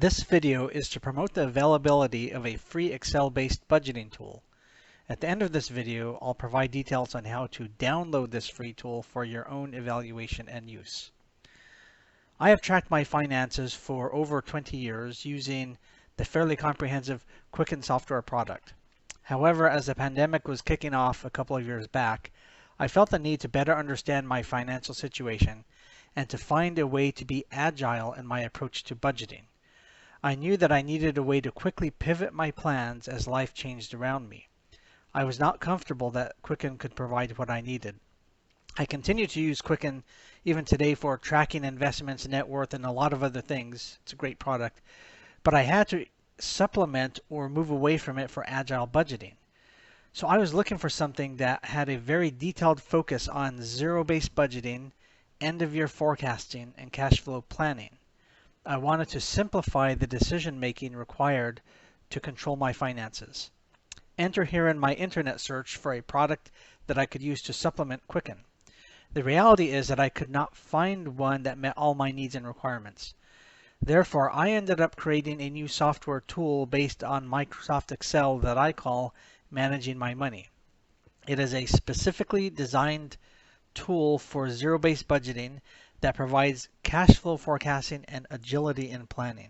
This video is to promote the availability of a free Excel-based budgeting tool. At the end of this video, I'll provide details on how to download this free tool for your own evaluation and use. I have tracked my finances for over 20 years using the fairly comprehensive Quicken software product. However, as the pandemic was kicking off a couple of years back, I felt the need to better understand my financial situation and to find a way to be agile in my approach to budgeting. I knew that I needed a way to quickly pivot my plans as life changed around me. I was not comfortable that Quicken could provide what I needed. I continue to use Quicken even today for tracking investments, net worth, and a lot of other things. It's a great product. But I had to supplement or move away from it for agile budgeting. So I was looking for something that had a very detailed focus on zero-based budgeting, end-of-year forecasting, and cash flow planning. I wanted to simplify the decision-making required to control my finances. Enter here in my internet search for a product that I could use to supplement Quicken. The reality is that I could not find one that met all my needs and requirements. Therefore, I ended up creating a new software tool based on Microsoft Excel that I call Managing My Money. It is a specifically designed tool for zero-based budgeting that provides cash flow forecasting and agility in planning.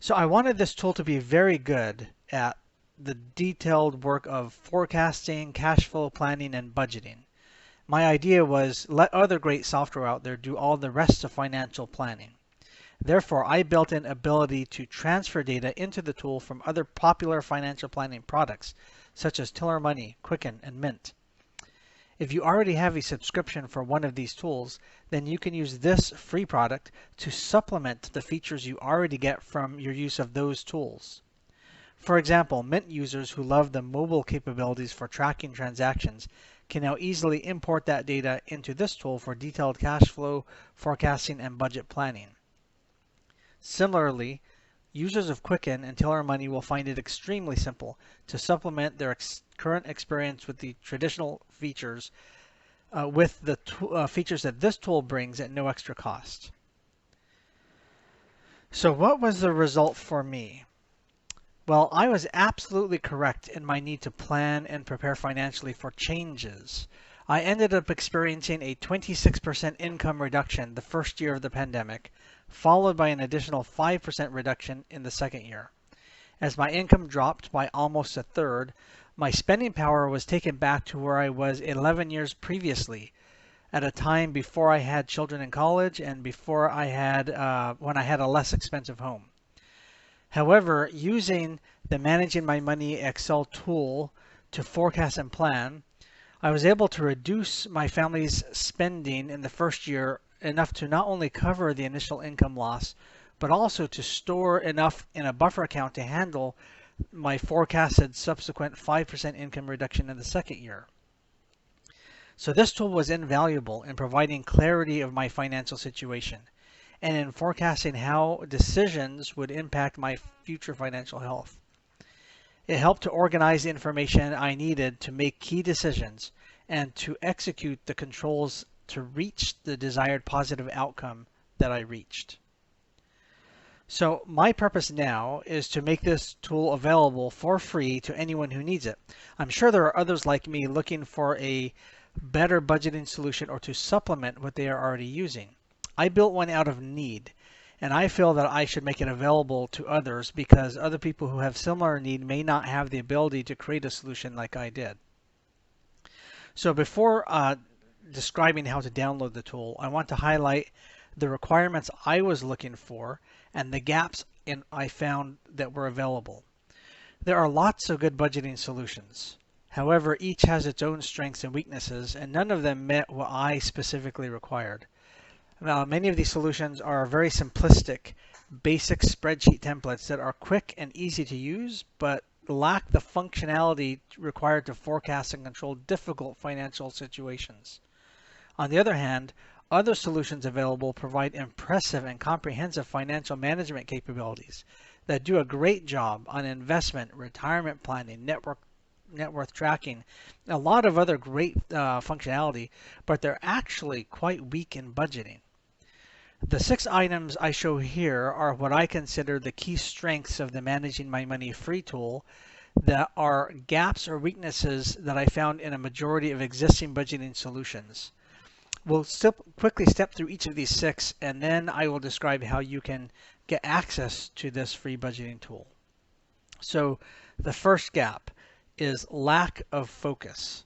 So I wanted this tool to be very good at the detailed work of forecasting, cash flow planning, and budgeting. My idea was let other great software out there do all the rest of financial planning. Therefore, I built in ability to transfer data into the tool from other popular financial planning products, such as Tiller Money, Quicken, and Mint. If you already have a subscription for one of these tools, then you can use this free product to supplement the features you already get from your use of those tools. For example, Mint users who love the mobile capabilities for tracking transactions can now easily import that data into this tool for detailed cash flow, forecasting, and budget planning. Similarly, users of Quicken and Tiller Money will find it extremely simple to supplement their current experience with the traditional features with the features that this tool brings at no extra cost. So what was the result for me? Well, I was absolutely correct in my need to plan and prepare financially for changes. I ended up experiencing a 26% income reduction the first year of the pandemic, followed by an additional 5% reduction in the second year. As my income dropped by almost a third, my spending power was taken back to where I was 11 years previously, at a time before I had children in college and before I had when I had a less expensive home. However, using the Managing My Money Excel tool to forecast and plan, I was able to reduce my family's spending in the first year enough to not only cover the initial income loss, but also to store enough in a buffer account to handle my forecasted subsequent 5% income reduction in the second year. So this tool was invaluable in providing clarity of my financial situation and in forecasting how decisions would impact my future financial health. It helped to organize the information I needed to make key decisions and to execute the controls to reach the desired positive outcome that I reached. So my purpose now is to make this tool available for free to anyone who needs it. I'm sure there are others like me looking for a better budgeting solution or to supplement what they are already using. I built one out of need, and I feel that I should make it available to others because other people who have similar need may not have the ability to create a solution like I did. So before describing how to download the tool, I want to highlight the requirements I was looking for and the gaps I found that were available. There are lots of good budgeting solutions. However, each has its own strengths and weaknesses, and none of them met what I specifically required. Now, many of these solutions are very simplistic, basic spreadsheet templates that are quick and easy to use, but lack the functionality required to forecast and control difficult financial situations. On the other hand, other solutions available provide impressive and comprehensive financial management capabilities that do a great job on investment, retirement planning, net worth tracking, a lot of other great functionality, but they're actually quite weak in budgeting. The 6 items I show here are what I consider the key strengths of the Managing My Money free tool that are gaps or weaknesses that I found in a majority of existing budgeting solutions. We'll quickly step through each of these 6, and then I will describe how you can get access to this free budgeting tool. So the first gap is lack of focus.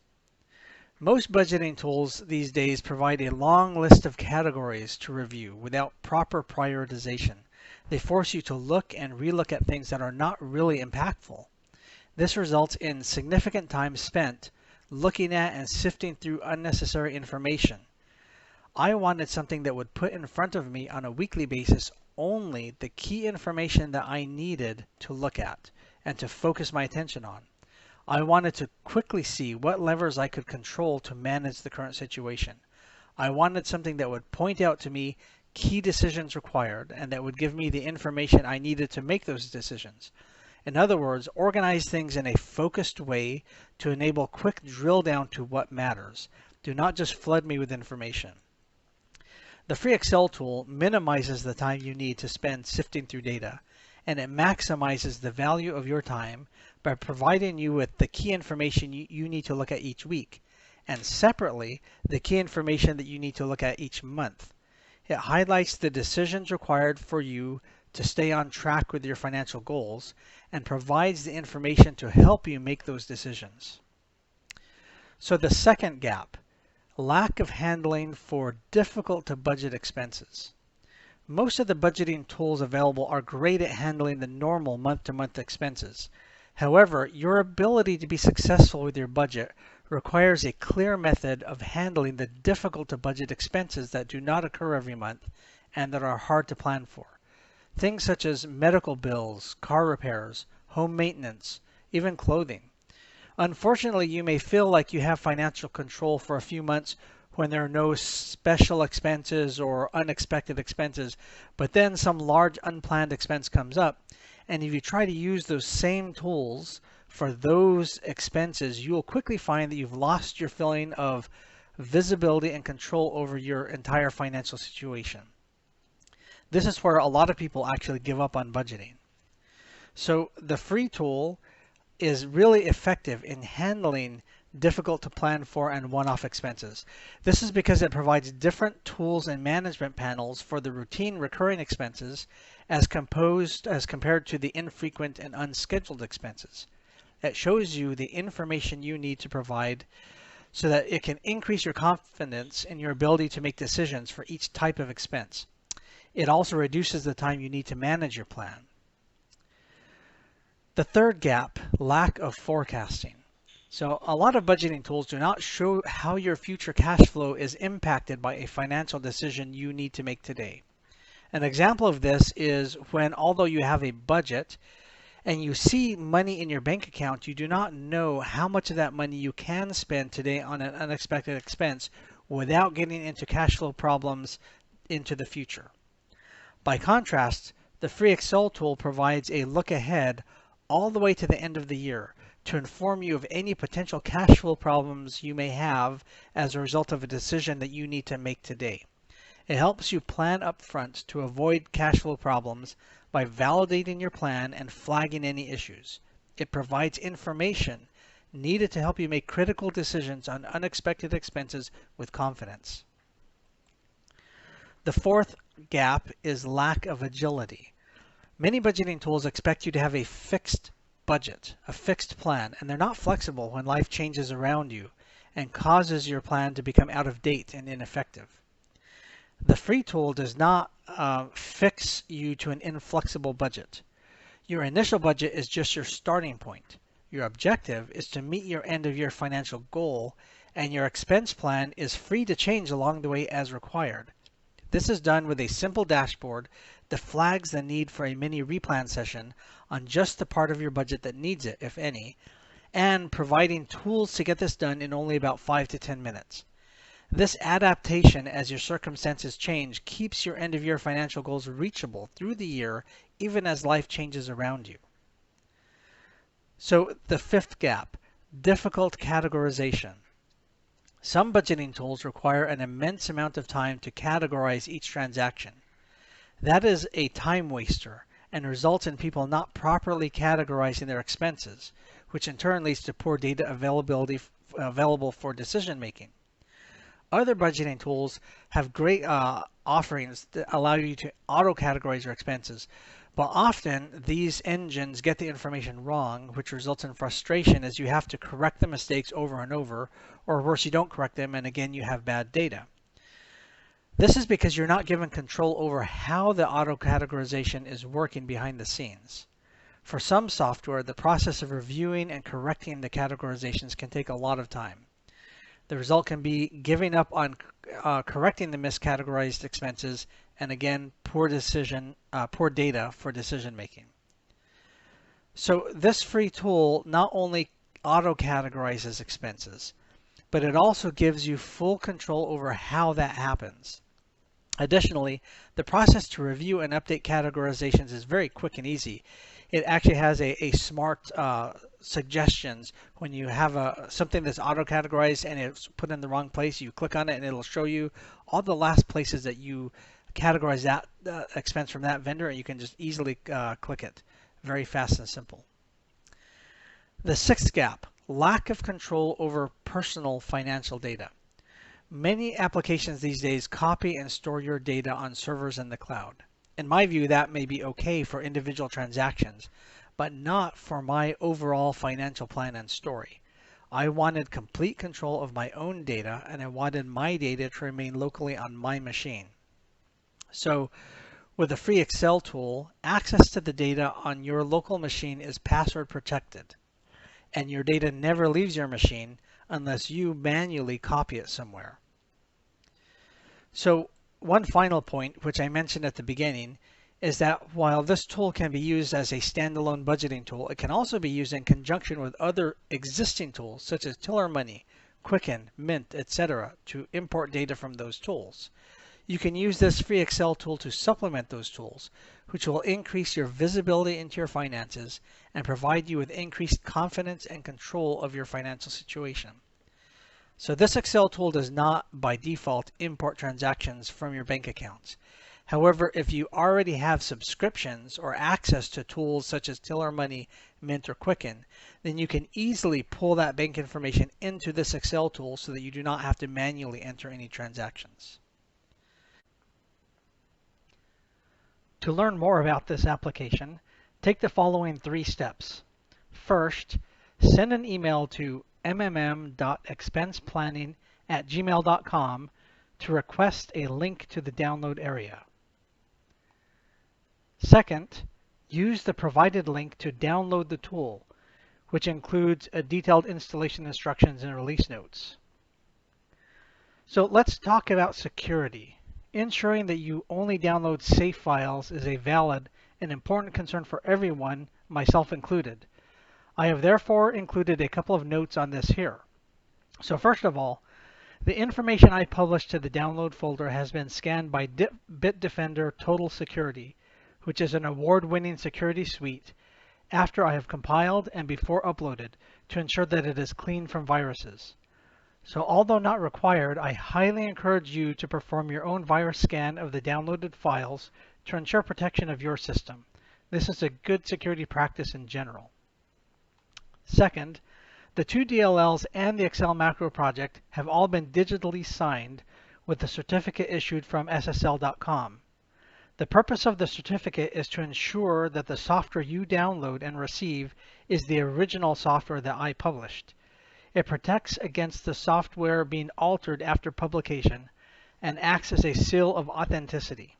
Most budgeting tools these days provide a long list of categories to review without proper prioritization. They force you to look and relook at things that are not really impactful. This results in significant time spent looking at and sifting through unnecessary information. I wanted something that would put in front of me on a weekly basis only the key information that I needed to look at and to focus my attention on. I wanted to quickly see what levers I could control to manage the current situation. I wanted something that would point out to me key decisions required and that would give me the information I needed to make those decisions. In other words, organize things in a focused way to enable quick drill down to what matters. Do not just flood me with information. The free Excel tool minimizes the time you need to spend sifting through data, and it maximizes the value of your time by providing you with the key information you need to look at each week, and separately, the key information that you need to look at each month. It highlights the decisions required for you to stay on track with your financial goals and provides the information to help you make those decisions. So the second gap, lack of handling for difficult to budget expenses. Most of the budgeting tools available are great at handling the normal month-to-month expenses. However, your ability to be successful with your budget requires a clear method of handling the difficult to budget expenses that do not occur every month and that are hard to plan for. Things such as medical bills, car repairs, home maintenance, even clothing. Unfortunately, you may feel like you have financial control for a few months when there are no special expenses or unexpected expenses, but then some large unplanned expense comes up, and if you try to use those same tools for those expenses, you will quickly find that you've lost your feeling of visibility and control over your entire financial situation. This is where a lot of people actually give up on budgeting. So the free tool is really effective in handling difficult to plan for and one-off expenses. This is because it provides different tools and management panels for the routine recurring expenses as compared to the infrequent and unscheduled expenses. It shows you the information you need to provide so that it can increase your confidence in your ability to make decisions for each type of expense. It also reduces the time you need to manage your plan. The third gap, lack of forecasting. So a lot of budgeting tools do not show how your future cash flow is impacted by a financial decision you need to make today. An example of this is when, although you have a budget and you see money in your bank account, you do not know how much of that money you can spend today on an unexpected expense without getting into cash flow problems into the future. By contrast, the free Excel tool provides a look ahead all the way to the end of the year to inform you of any potential cash flow problems you may have as a result of a decision that you need to make today. It helps you plan up front to avoid cash flow problems by validating your plan and flagging any issues. It provides information needed to help you make critical decisions on unexpected expenses with confidence. The fourth gap is lack of agility. Many budgeting tools expect you to have a fixed budget, a fixed plan, and they're not flexible when life changes around you and causes your plan to become out of date and ineffective. The free tool does not fix you to an inflexible budget. Your initial budget is just your starting point. Your objective is to meet your end of year financial goal, and your expense plan is free to change along the way as required. This is done with a simple dashboard that flags the need for a mini replan session on just the part of your budget that needs it, if any, and providing tools to get this done in only about 5 to 10 minutes. This adaptation as your circumstances change keeps your end of year financial goals reachable through the year, even as life changes around you. So the fifth gap, difficult categorization. Some budgeting tools require an immense amount of time to categorize each transaction. That is a time waster and results in people not properly categorizing their expenses, which in turn leads to poor data availability available for decision making. Other budgeting tools have great offerings that allow you to auto-categorize your expenses, but often these engines get the information wrong, which results in frustration as you have to correct the mistakes over and over, or worse, you don't correct them and again you have bad data. This is because you're not given control over how the auto-categorization is working behind the scenes. For some software, the process of reviewing and correcting the categorizations can take a lot of time. The result can be giving up on correcting the miscategorized expenses and again, poor data for decision making. So this free tool not only auto-categorizes expenses, but it also gives you full control over how that happens. Additionally, the process to review and update categorizations is very quick and easy. It actually has a smart suggestions. When you have something that's auto-categorized and it's put in the wrong place, you click on it and it'll show you all the last places that you categorize that expense from that vendor, and you can just easily click it. Very fast and simple. The sixth gap, lack of control over personal financial data. Many applications these days copy and store your data on servers in the cloud. In my view, that may be okay for individual transactions, but not for my overall financial plan and story. I wanted complete control of my own data, and I wanted my data to remain locally on my machine. So with the free Excel tool, access to the data on your local machine is password protected, and your data never leaves your machine unless you manually copy it somewhere. So one final point, which I mentioned at the beginning, is that while this tool can be used as a standalone budgeting tool, it can also be used in conjunction with other existing tools such as Tiller Money, Quicken, Mint, etc. to import data from those tools. You can use this free Excel tool to supplement those tools, which will increase your visibility into your finances and provide you with increased confidence and control of your financial situation. So this Excel tool does not, by default, import transactions from your bank accounts. However, if you already have subscriptions or access to tools such as Tiller Money, Mint, or Quicken, then you can easily pull that bank information into this Excel tool so that you do not have to manually enter any transactions. To learn more about this application, take the following 3 steps. First, send an email to mmm.expenseplanning@gmail.com to request a link to the download area. Second, use the provided link to download the tool, which includes a detailed installation instructions and release notes. So let's talk about security. Ensuring that you only download safe files is a valid and important concern for everyone, myself included. I have therefore included a couple of notes on this here. So first of all, the information I published to the download folder has been scanned by Bitdefender Total Security, which is an award-winning security suite, after I have compiled and before uploaded to ensure that it is clean from viruses. So although not required, I highly encourage you to perform your own virus scan of the downloaded files to ensure protection of your system. This is a good security practice in general. Second, the 2 DLLs and the Excel macro project have all been digitally signed with the certificate issued from SSL.com. The purpose of the certificate is to ensure that the software you download and receive is the original software that I published. It protects against the software being altered after publication and acts as a seal of authenticity.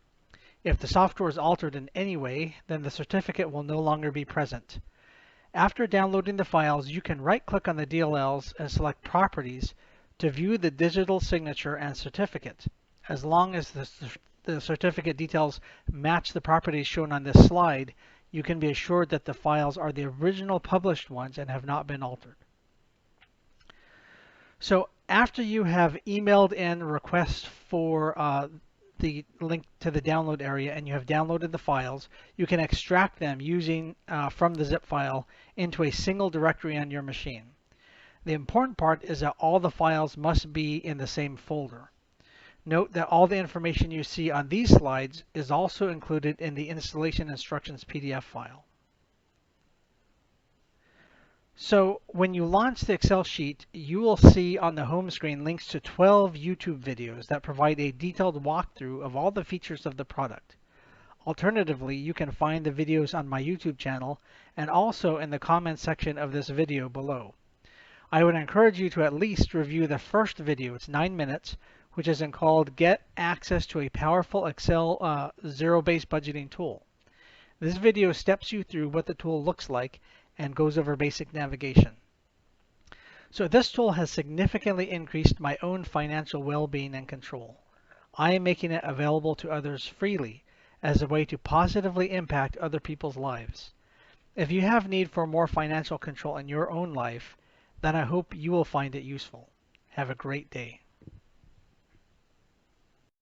If the software is altered in any way, then the certificate will no longer be present. After downloading the files, you can right-click on the DLLs and select Properties to view the digital signature and certificate. As long as the certificate details match the properties shown on this slide, you can be assured that the files are the original published ones and have not been altered. So after you have emailed in requests for the link to the download area and you have downloaded the files, you can extract them using from the zip file into a single directory on your machine. The important part is that all the files must be in the same folder. Note that all the information you see on these slides is also included in the installation instructions PDF file. So when you launch the Excel sheet, you will see on the home screen links to 12 YouTube videos that provide a detailed walkthrough of all the features of the product. Alternatively, you can find the videos on my YouTube channel and also in the comments section of this video below. I would encourage you to at least review the first video, it's 9 minutes, which is called Get Access to a Powerful Excel Zero-Based Budgeting Tool. This video steps you through what the tool looks like and goes over basic navigation. So this tool has significantly increased my own financial well-being and control. I am making it available to others freely as a way to positively impact other people's lives. If you have need for more financial control in your own life, then I hope you will find it useful. Have a great day.